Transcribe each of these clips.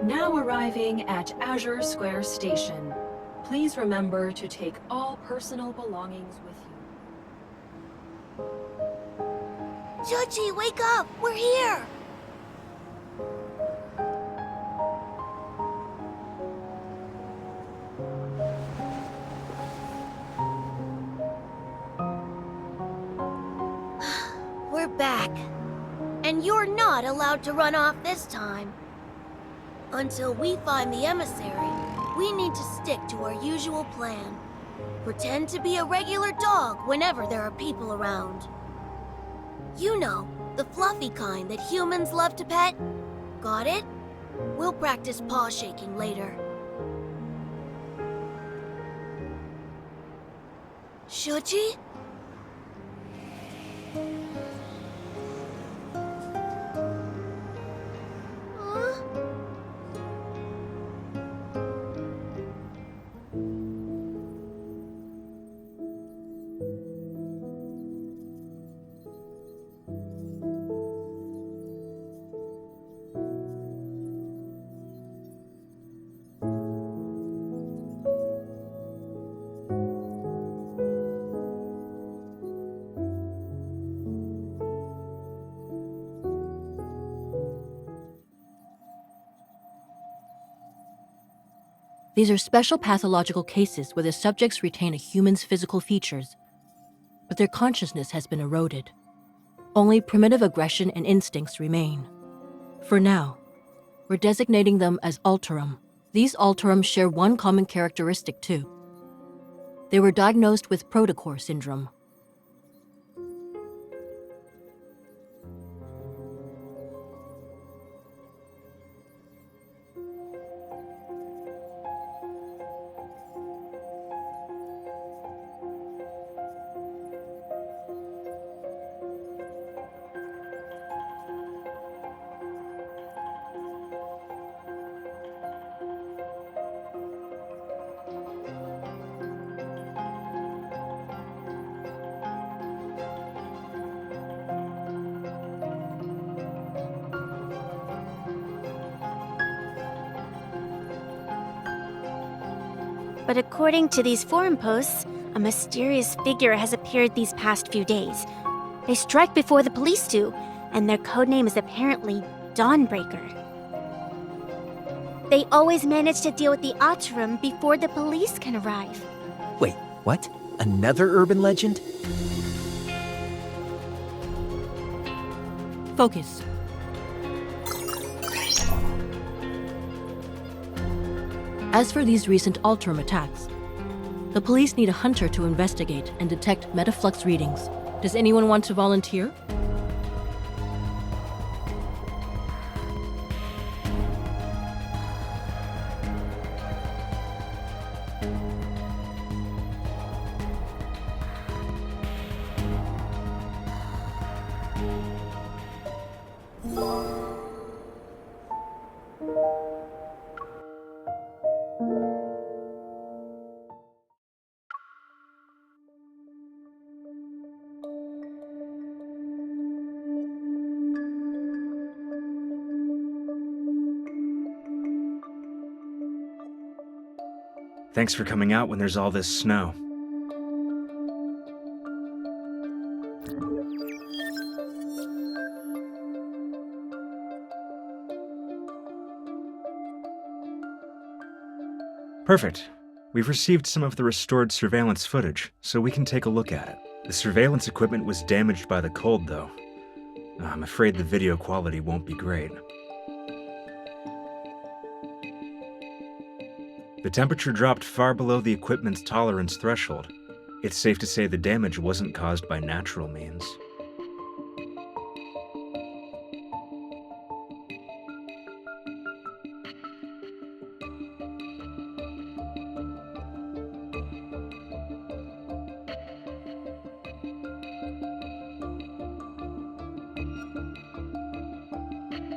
now arriving at Azure Square Station. Please remember to take all personal belongings with you. Chuchi, wake up! We're here! We're back. And you're not allowed to run off this time. Until we find the emissary, we need to stick to our usual plan. Pretend to be a regular dog whenever there are people around. You know, the fluffy kind that humans love to pet. Got it? We'll practice paw shaking later. Shuchi? These are special pathological cases where the subjects retain a human's physical features, but their consciousness has been eroded. Only primitive aggression and instincts remain. For now, we're designating them as Alterum. These Alterum share one common characteristic too. They were diagnosed with protocore syndrome. But according to these forum posts, a mysterious figure has appeared these past few days. They strike before the police do, and their codename is apparently Dawnbreaker. They always manage to deal with the Alterum before the police can arrive. Wait, what? Another urban legend? Focus. As for these recent Alterum attacks, the police need a hunter to investigate and detect metaflux readings. Does anyone want to volunteer? Thanks for coming out when there's all this snow. Perfect. We've received some of the restored surveillance footage, so we can take a look at it. The surveillance equipment was damaged by the cold, though. I'm afraid the video quality won't be great. The temperature dropped far below the equipment's tolerance threshold. It's safe to say the damage wasn't caused by natural means.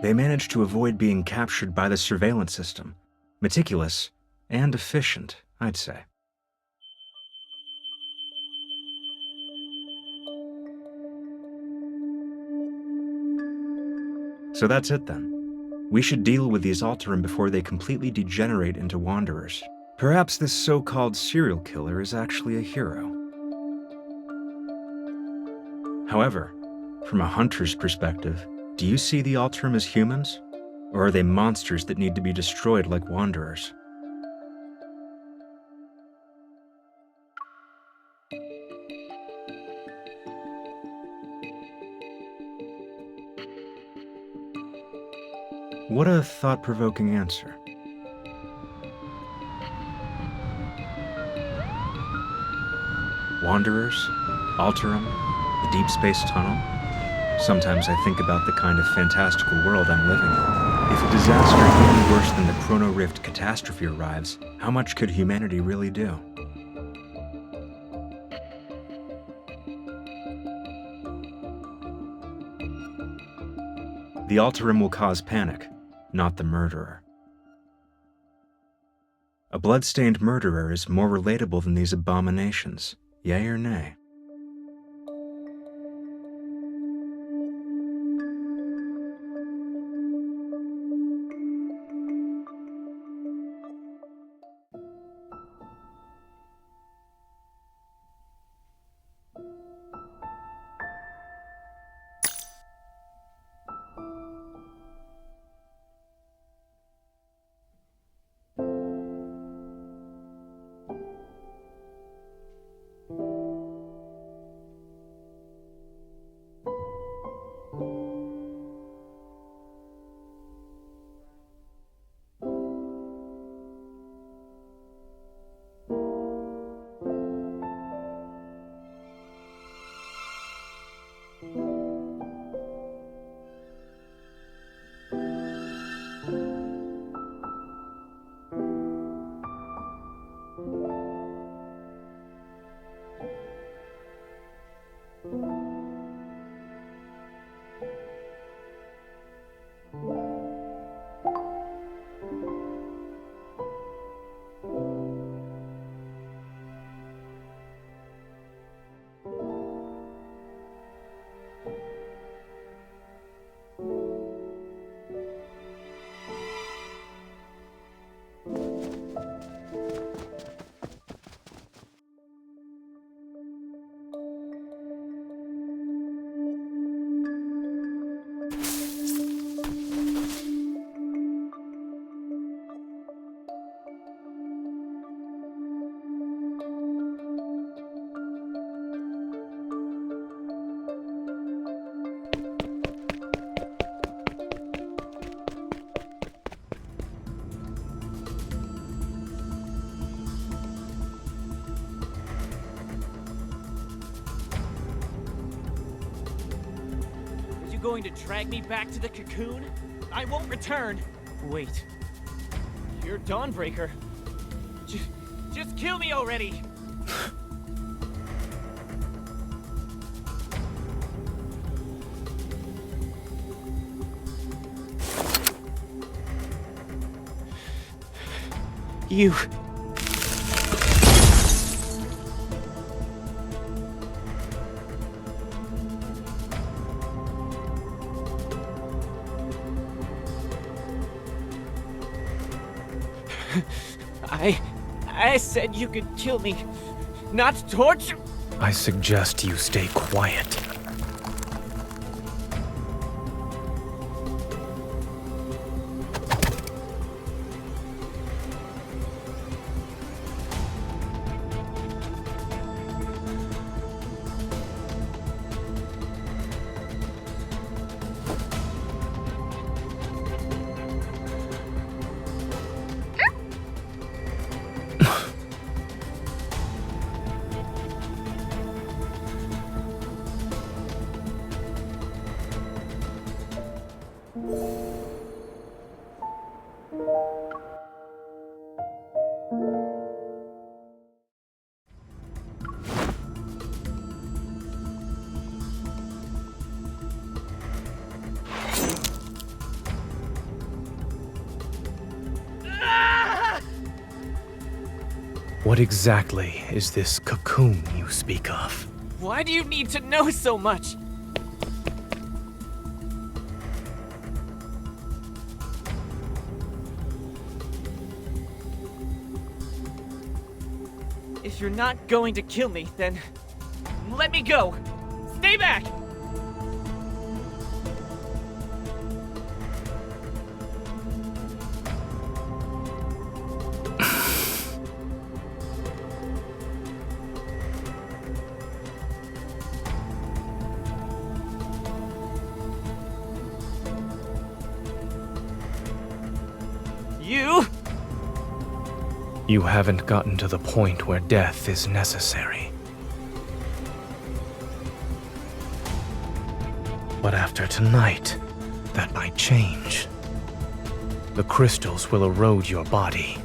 They managed to avoid being captured by the surveillance system. Meticulous and efficient, I'd say. So that's it then. We should deal with these Alterum before they completely degenerate into wanderers. Perhaps this so-called serial killer is actually a hero. However, from a hunter's perspective, do you see the Alterum as humans? Or are they monsters that need to be destroyed like wanderers? What a thought-provoking answer. Wanderers? Alterum? The Deep Space Tunnel? Sometimes I think about the kind of fantastical world I'm living in. If a disaster even worse than the Chrono Rift catastrophe arrives, how much could humanity really do? The Alterum will cause panic, not the murderer. A blood-stained murderer is more relatable than these abominations, yay or nay? Going to drag me back to the cocoon? I won't return. Wait. You're Dawnbreaker. Just kill me already. You... I said you could kill me, not torture. I suggest you stay quiet. What exactly is this cocoon you speak of? Why do you need to know so much? you're not going to kill me, then let me go. Stay back! You? You haven't gotten to the point where death is necessary. But after tonight, that might change. The crystals will erode your body.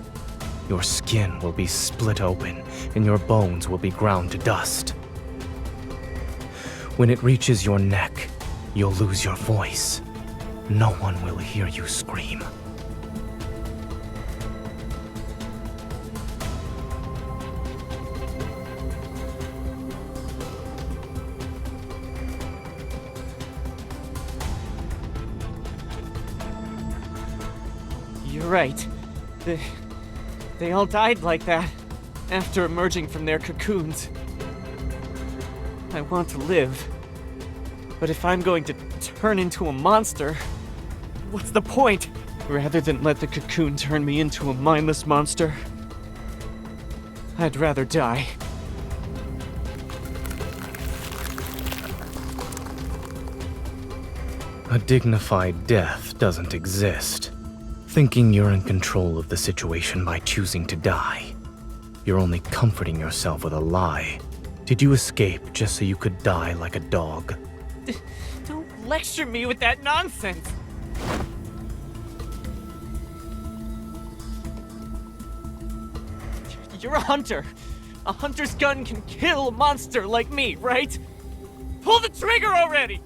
Your skin will be split open, and your bones will be ground to dust. When it reaches your neck, you'll lose your voice. No one will hear you scream. You're right. They all died like that, after emerging from their cocoons. I want to live. But if I'm going to turn into a monster, what's the point? Rather than let the cocoon turn me into a mindless monster, I'd rather die. A dignified death doesn't exist. Thinking you're in control of the situation by choosing to die. You're only comforting yourself with a lie. Did you escape just so you could die like a dog? Don't lecture me with that nonsense! You're a hunter. A hunter's gun can kill a monster like me, right? Pull the trigger already!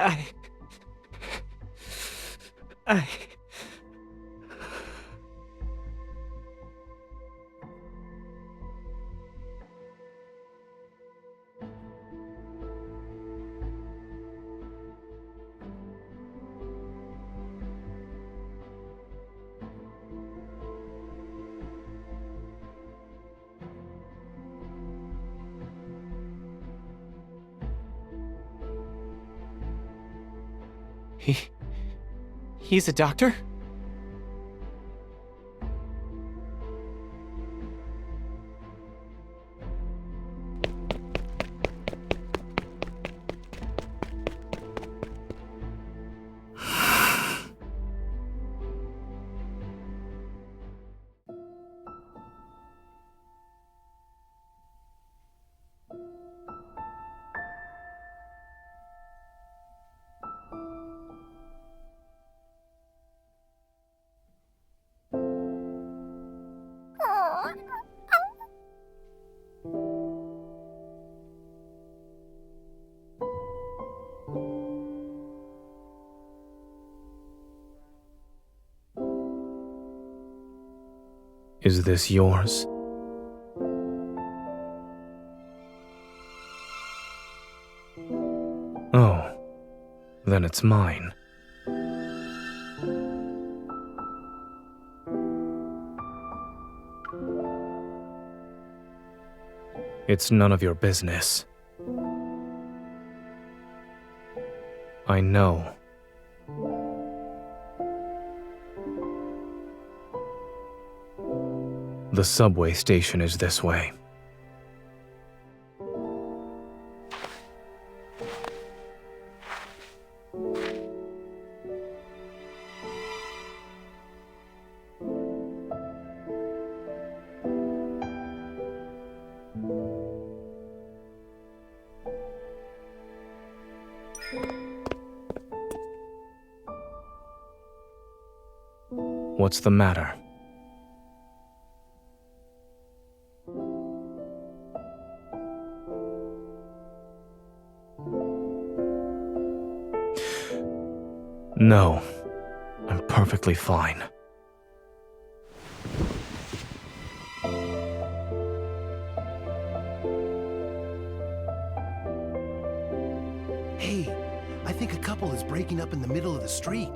I... He's a doctor? Is this yours? Oh, then it's mine. It's none of your business. I know. The subway station is this way. What's the matter? No, I'm perfectly fine. Hey, I think a couple is breaking up in the middle of the street.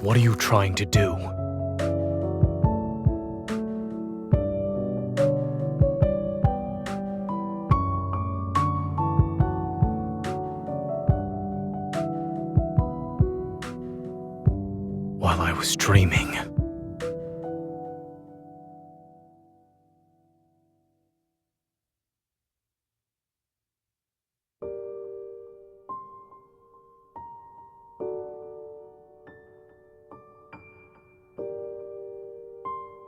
What are you trying to do? While I was dreaming.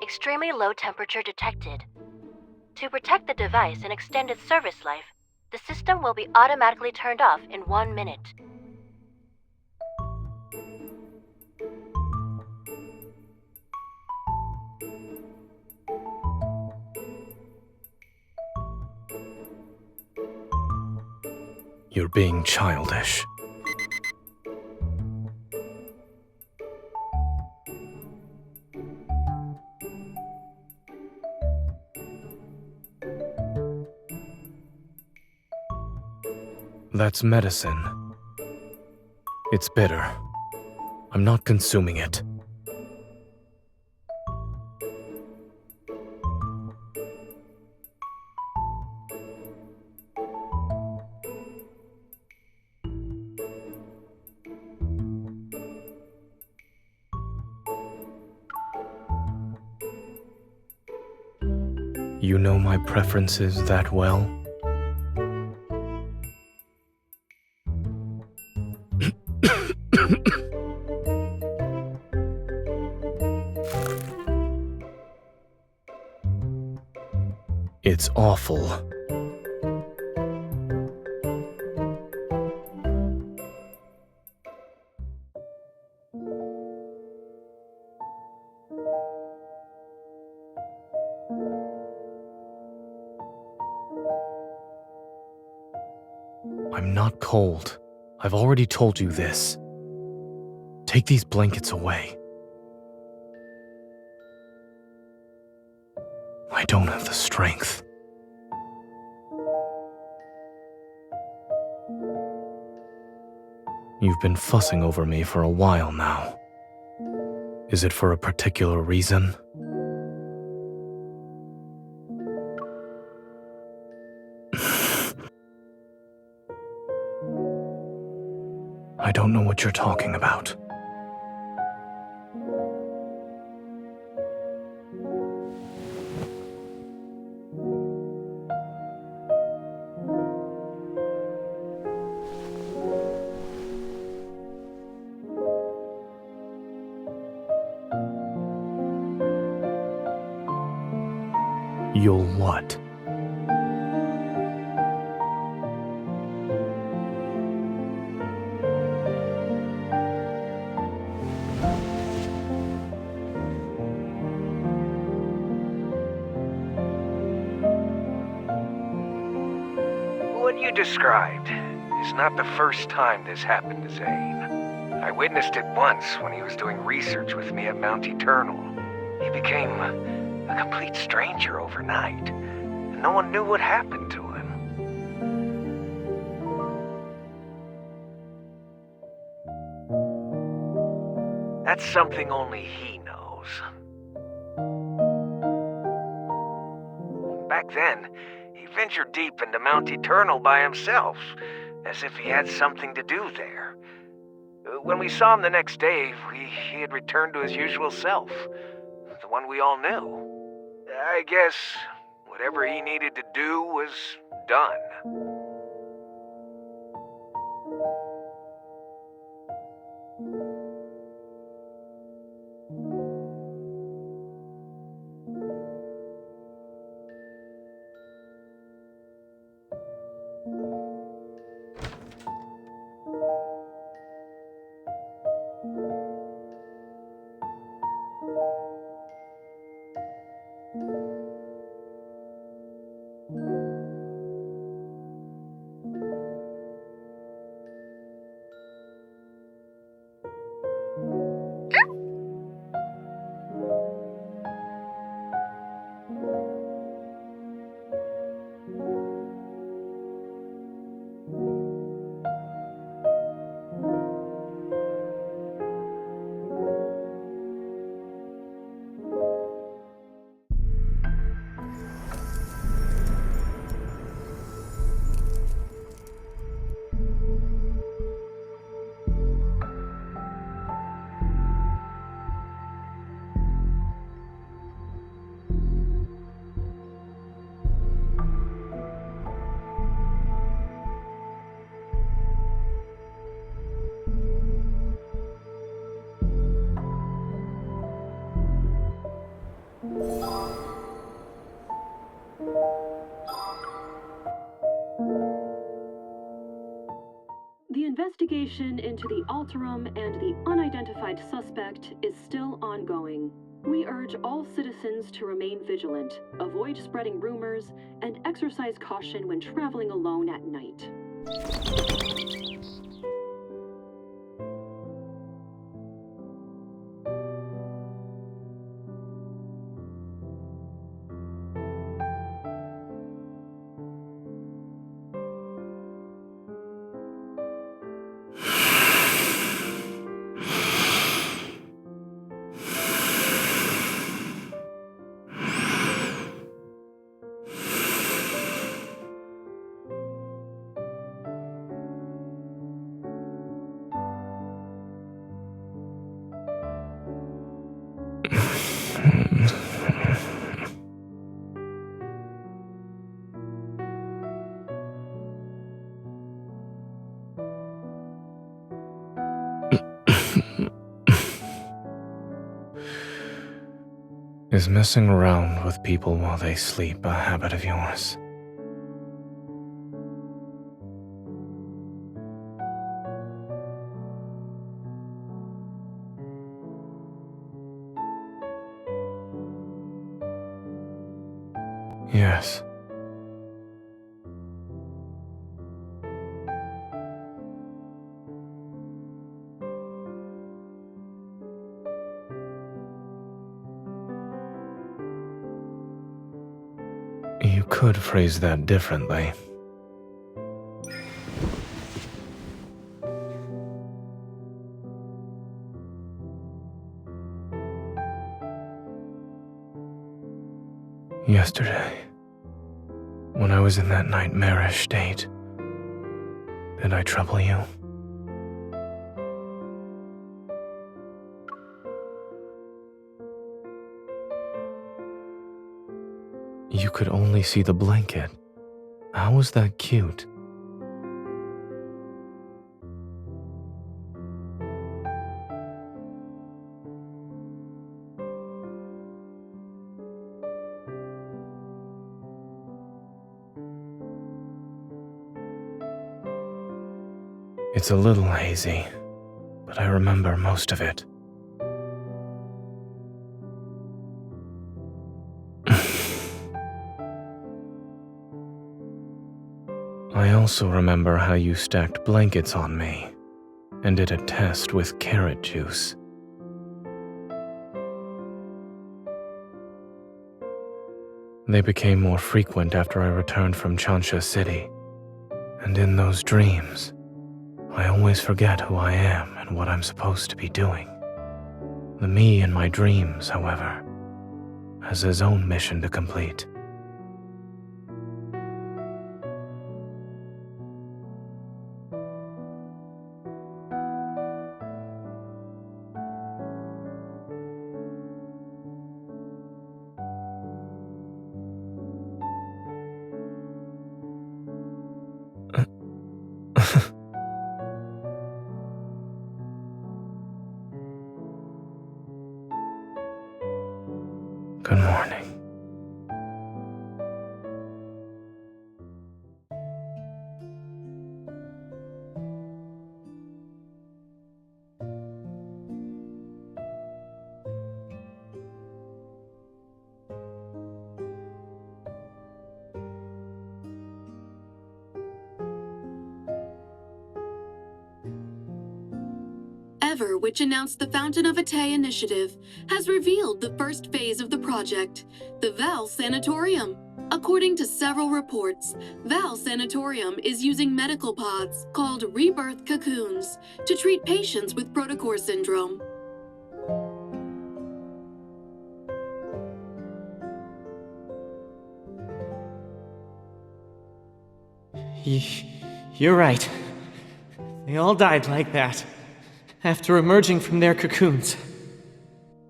Extremely low temperature detected. To protect the device and extend its service life, the system will be automatically turned off in 1 minute. You're being childish. That's medicine. It's bitter. I'm not consuming it. You know my preferences that well? It's awful. I'm not cold. I've already told you this. Take these blankets away. I don't have the strength. You've been fussing over me for a while now. Is it for a particular reason? I don't know what you're talking about. You'll what? What you described is not the first time this happened to Zane. I witnessed it once when he was doing research with me at Mount Eternal. He became a complete stranger overnight, and no one knew what happened to him. That's something only he knows. Back then, he ventured deep into Mount Eternal by himself, as if he had something to do there. When we saw him the next day, he had returned to his usual self, the one we all knew. I guess whatever he needed to do was done. The investigation into the Alterum and the unidentified suspect is still ongoing. We urge all citizens to remain vigilant, avoid spreading rumors, and exercise caution when traveling alone at night. Is messing around with people while they sleep a habit of yours? Yes. You could phrase that differently. Yesterday, when I was in that nightmarish state, did I trouble you? could only see the blanket. How was that cute? It's a little hazy, but I remember most of it. I also remember how you stacked blankets on me and did a test with carrot juice. They became more frequent after I returned from Chansha City, and in those dreams, I always forget who I am and what I'm supposed to be doing. The me in my dreams, however, has his own mission to complete. Good morning. Ever, which announced the Fountain of Atay initiative, has revealed the first phase of the project, the Val Sanatorium. According to several reports, Val Sanatorium is using medical pods called Rebirth cocoons to treat patients with protocore syndrome. You're right. They all died like that, after emerging from their cocoons.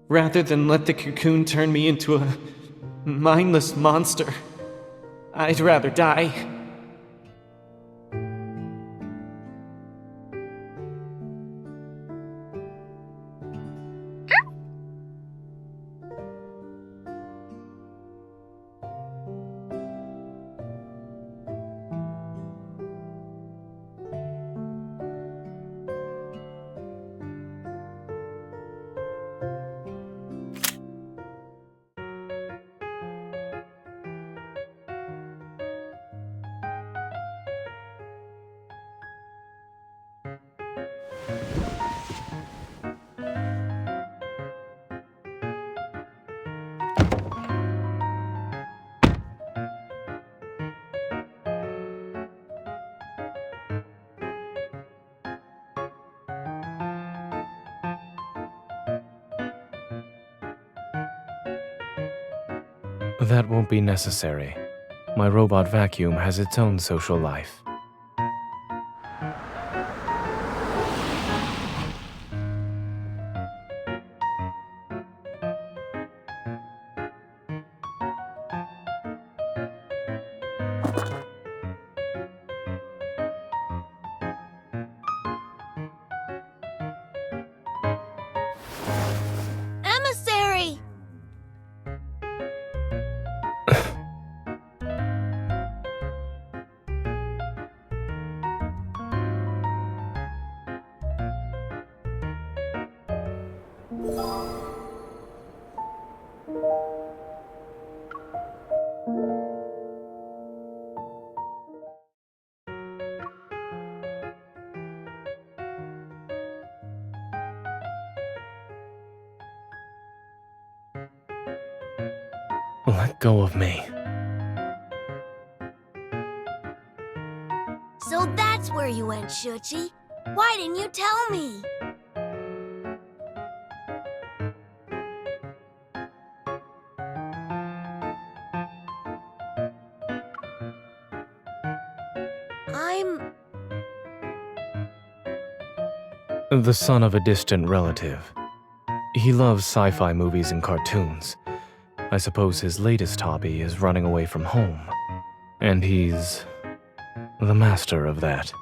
Rather than let the cocoon turn me into a mindless monster, I'd rather die. That won't be necessary. My robot vacuum has its own social life. Emissary! Let go of me. So that's where you went, Shuchi. Why didn't you tell me? I'm... The son of a distant relative. He loves sci-fi movies and cartoons. I suppose his latest hobby is running away from home. And he's the master of that.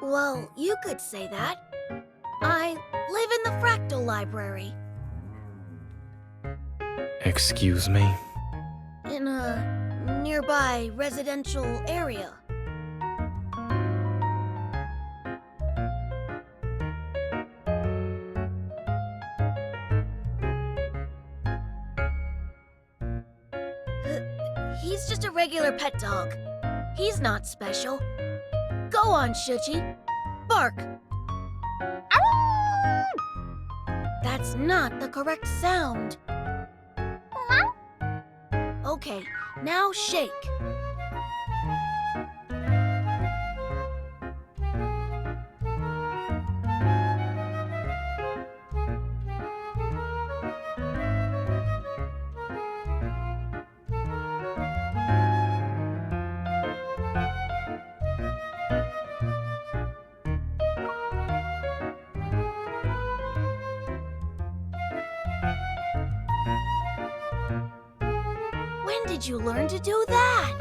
Well, you could say that. I live in the Fractal Library. Excuse me? In a nearby residential area. He's just a regular pet dog. He's not special. Go on, Shuchi. Bark. That's not the correct sound. Okay, now shake. When did you learn to do that?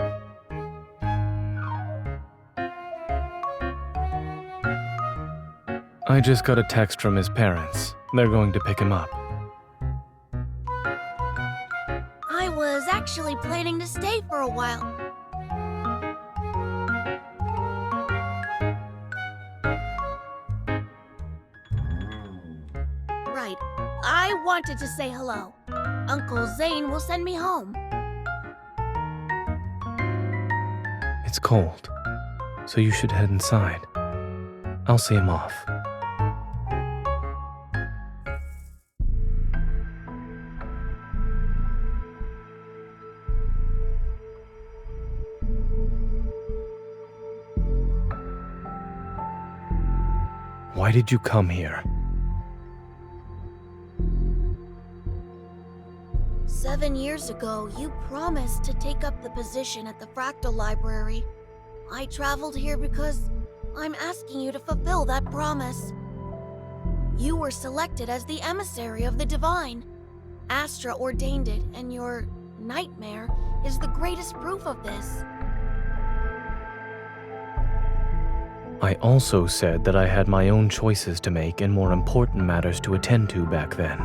I just got a text from his parents. They're going to pick him up. I was actually planning to stay for a while. Right. I wanted to say hello. Uncle Zane will send me home. It's cold, so you should head inside. I'll see him off. Why did you come here? 7 years ago, you promised to take up the position at the Fractal Library. I traveled here because I'm asking you to fulfill that promise. You were selected as the emissary of the Divine. Astra ordained it, and your nightmare is the greatest proof of this. I also said that I had my own choices to make and more important matters to attend to back then.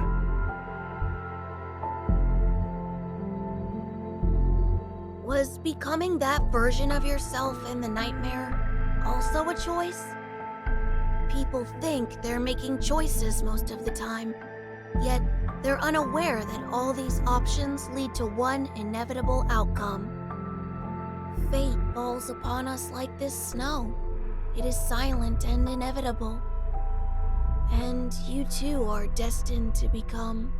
Was becoming that version of yourself in the nightmare also a choice? People think they're making choices most of the time, yet they're unaware that all these options lead to one inevitable outcome. Fate falls upon us like this snow. It is silent and inevitable. And you too are destined to become...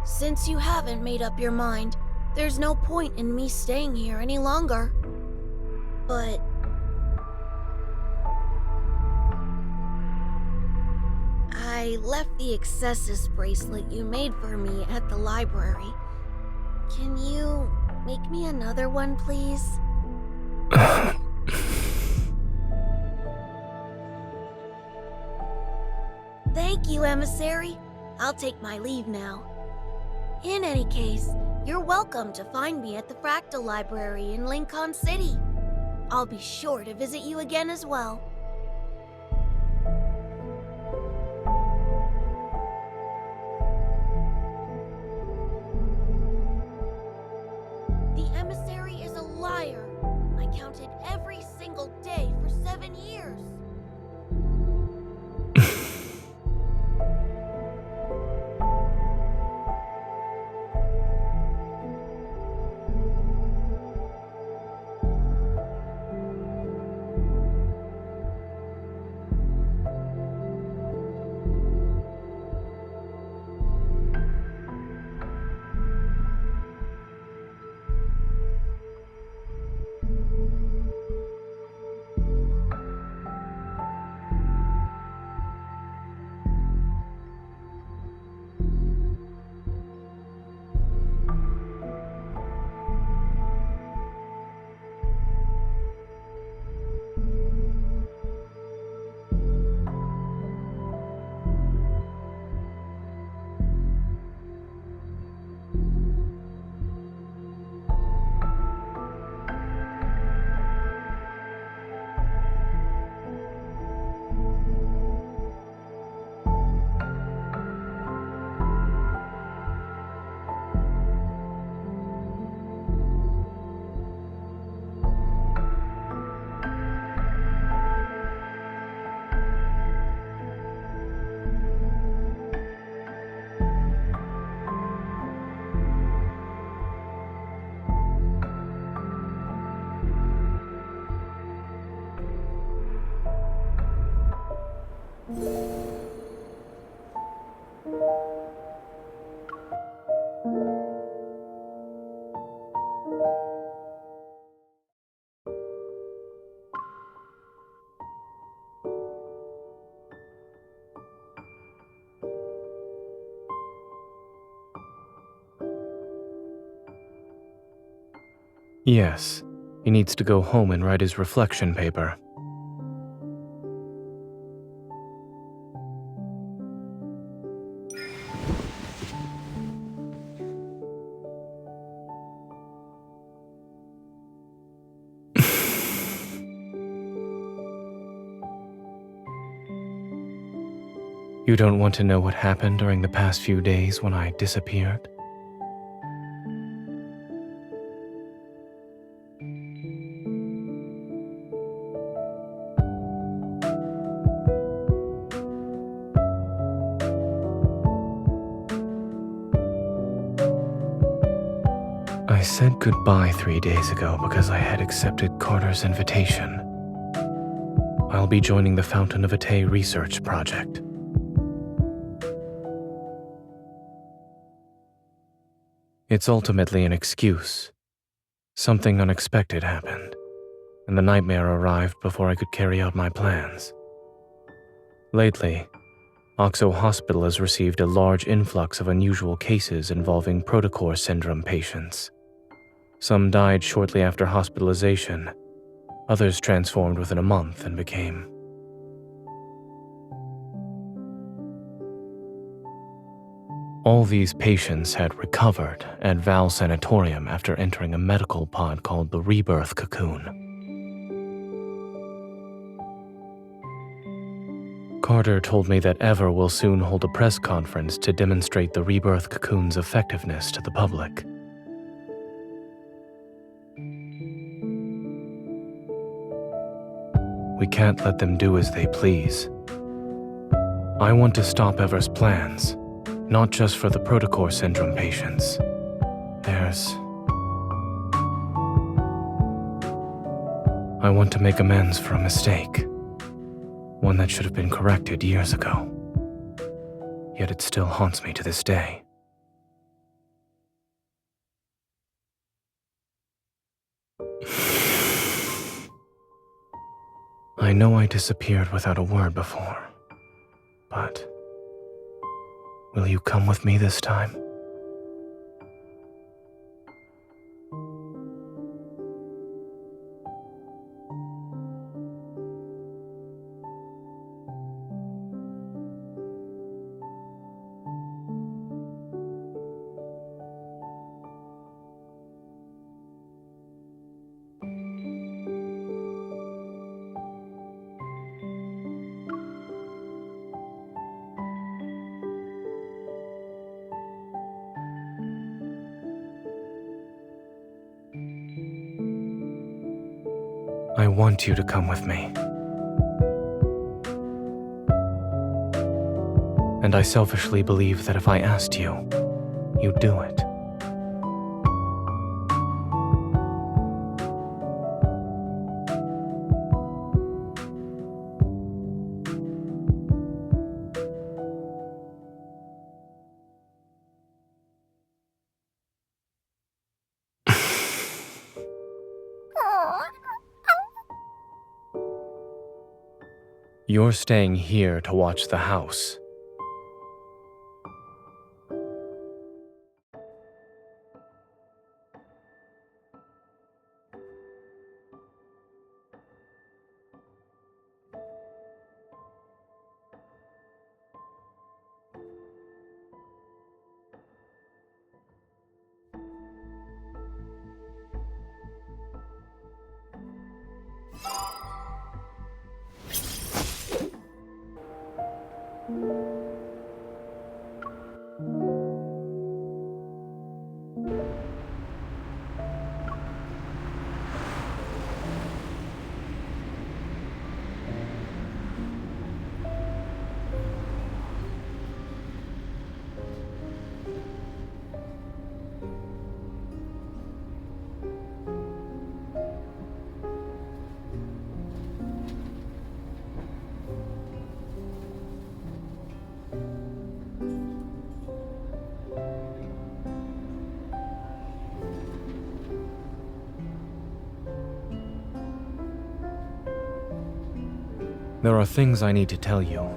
Since you haven't made up your mind, there's no point in me staying here any longer. But... I left the Excessus bracelet you made for me at the library. Can you make me another one, please? Thank you, Emissary. I'll take my leave now. In any case, you're welcome to find me at the Fractal Library in Lincoln City. I'll be sure to visit you again as well. The emissary is a liar. I counted every single day for 7 years. Yes, he needs to go home and write his reflection paper. You don't want to know what happened during the past few days when I disappeared? I said goodbye 3 days ago because I had accepted Carter's invitation. I'll be joining the Fountain of Vitae research project. It's ultimately an excuse. Something unexpected happened, and the nightmare arrived before I could carry out my plans. Lately, Oxo Hospital has received a large influx of unusual cases involving protocore syndrome patients. Some died shortly after hospitalization. Others transformed within a month and became... All these patients had recovered at Val Sanatorium after entering a medical pod called the Rebirth cocoon. Carter told me that Ever will soon hold a press conference to demonstrate the Rebirth cocoon's effectiveness to the public. We can't let them do as they please. I want to stop Ever's plans, not just for the protocore syndrome patients. I want to make amends for a mistake, one that should have been corrected years ago. Yet it still haunts me to this day. I know I disappeared without a word before, but will you come with me this time? I want you to come with me. And I selfishly believe that if I asked you, you'd do it. You're staying here to watch the house. There are things I need to tell you.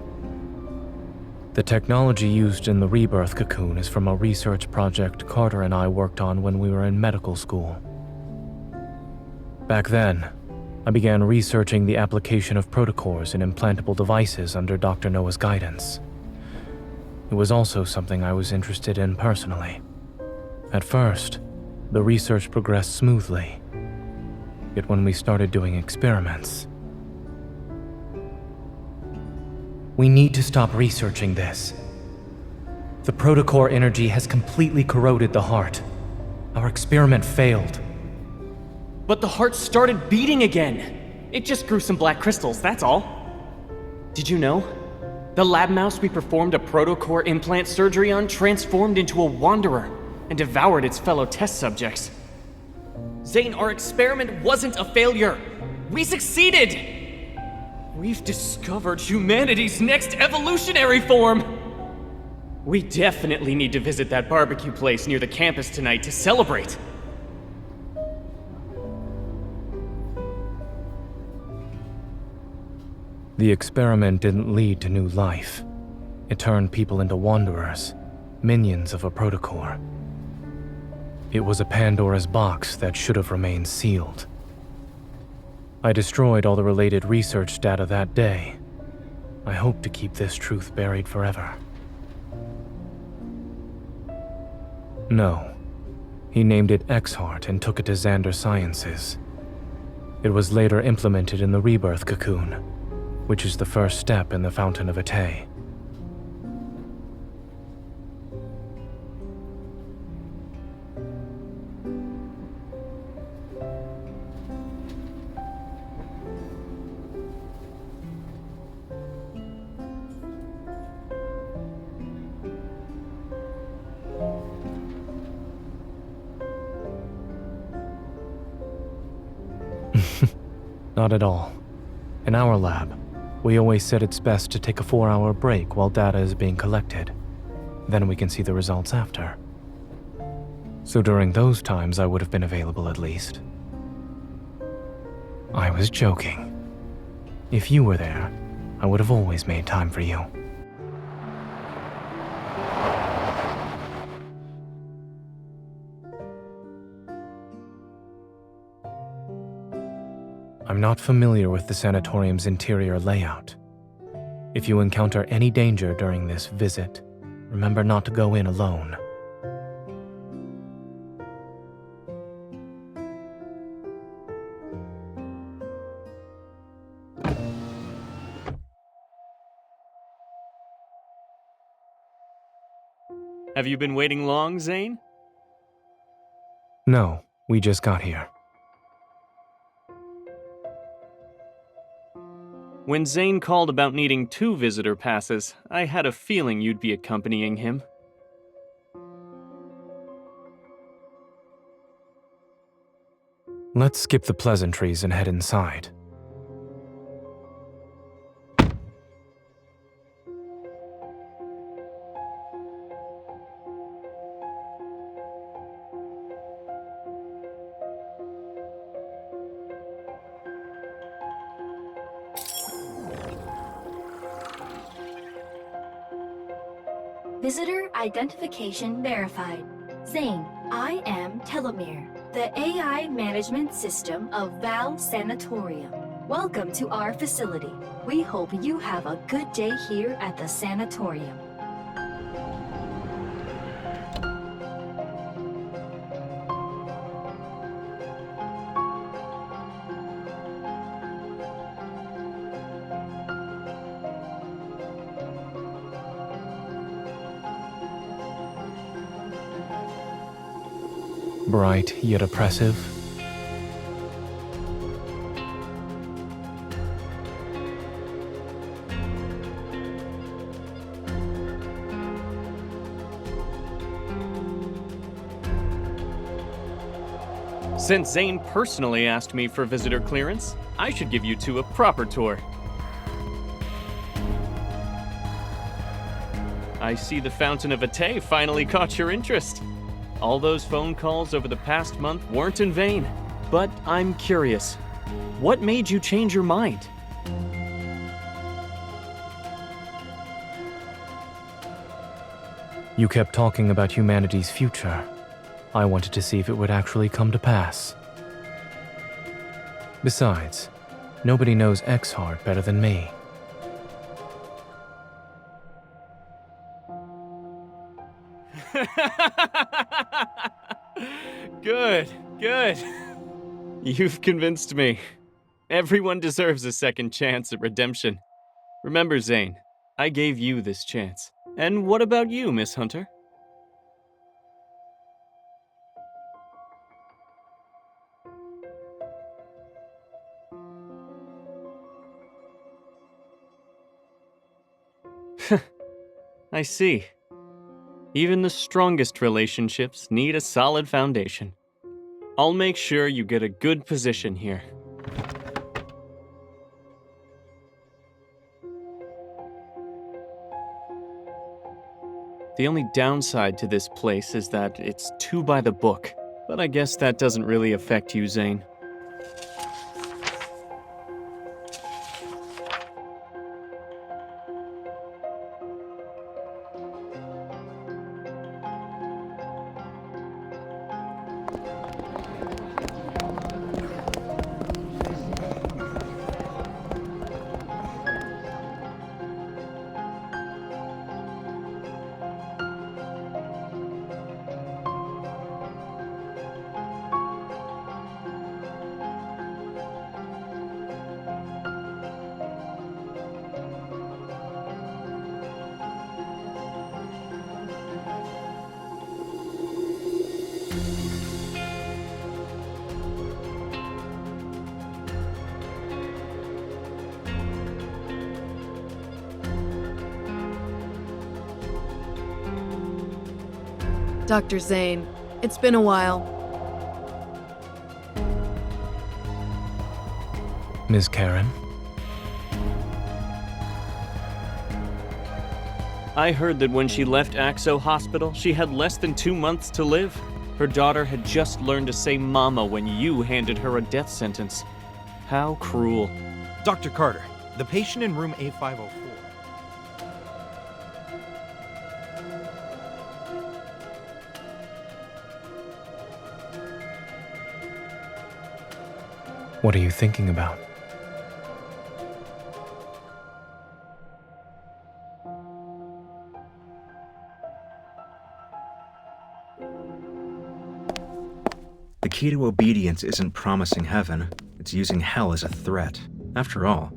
The technology used in the Rebirth cocoon is from a research project Carter and I worked on when we were in medical school. Back then, I began researching the application of protocors in implantable devices under Dr. Noah's guidance. It was also something I was interested in personally. At first, the research progressed smoothly. Yet when we started doing experiments... We need to stop researching this. The protocor energy has completely corroded the heart. Our experiment failed. But the heart started beating again. It just grew some black crystals, that's all. Did you know? The lab mouse we performed a protocor implant surgery on transformed into a wanderer and devoured its fellow test subjects. Zane, our experiment wasn't a failure. We succeeded! We've discovered humanity's next evolutionary form! We definitely need to visit that barbecue place near the campus tonight to celebrate. The experiment didn't lead to new life. It turned people into wanderers, minions of a protocor. It was a Pandora's box that should have remained sealed. I destroyed all the related research data that day. I hope to keep this truth buried forever. No. He named it X-Heart and took it to Xander Sciences. It was later implemented in the Rebirth cocoon, which is the first step in the Fountain of Ate. Not at all. In our lab, we always said it's best to take a 4-hour break while data is being collected. Then we can see the results after. So during those times, I would have been available at least. I was joking. If you were there, I would have always made time for you. I'm not familiar with the sanatorium's interior layout. If you encounter any danger during this visit, remember not to go in alone. Have you been waiting long, Zane? No, we just got here. When Zane called about needing 2 visitor passes, I had a feeling you'd be accompanying him. Let's skip the pleasantries and head inside. Visitor identification verified. Zane, I am Telomere, the AI management system of Val Sanatorium. Welcome to our facility. We hope you have a good day here at the sanatorium. Bright yet oppressive. Since Zane personally asked me for visitor clearance, I should give you 2 a proper tour. I see the Fountain of Ate finally caught your interest. All those phone calls over the past month weren't in vain. But I'm curious, what made you change your mind? You kept talking about humanity's future. I wanted to see if it would actually come to pass. Besides, nobody knows X-Heart better than me. Good, good. You've convinced me. Everyone deserves a second chance at redemption. Remember, Zane, I gave you this chance. And what about you, Miss Hunter? I see. Even the strongest relationships need a solid foundation. I'll make sure you get a good position here. The only downside to this place is that it's too by the book, but I guess that doesn't really affect you, Zane. Dr. Zane, it's been a while. Ms. Karen? I heard that when she left Axo Hospital, she had less than 2 months to live. Her daughter had just learned to say mama when you handed her a death sentence. How cruel. Dr. Carter, the patient in room A504. What are you thinking about? The key to obedience isn't promising heaven, it's using hell as a threat. After all,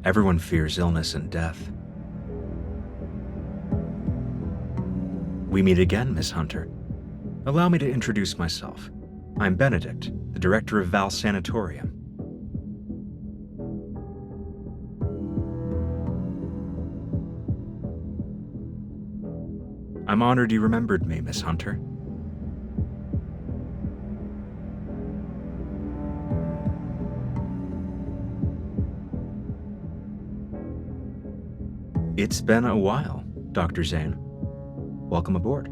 everyone fears illness and death. We meet again, Miss Hunter. Allow me to introduce myself. I'm Benedict, the director of Val Sanatorium. I'm honored you remembered me, Miss Hunter. It's been a while, Dr. Zane. Welcome aboard.